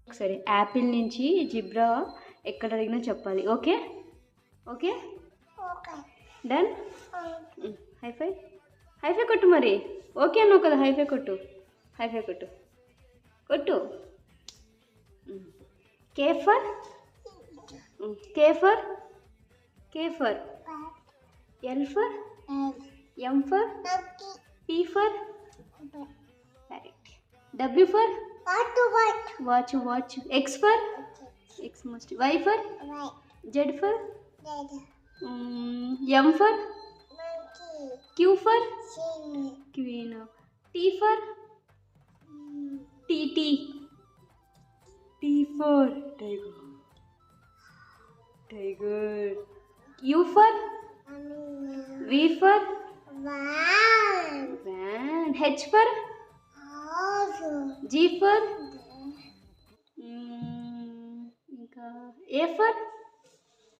ఒకసారి యాపిల్ నుంచి జిబ్రా ఎక్కడ అడిగినా చెప్పాలి. Okay okay done. High five high five కొట్టు మరి. ఓకే అన్నావు కదా, హైఫై కొట్టు. హైఫై కొట్టు కొట్టు. K for K for K for. L for M for P for W for watch watch. X for X must. Y for Z for M for Q for Queen. T for TT. T for Tiger. Tiger. U for V for Van. H for G for ఇంకా A for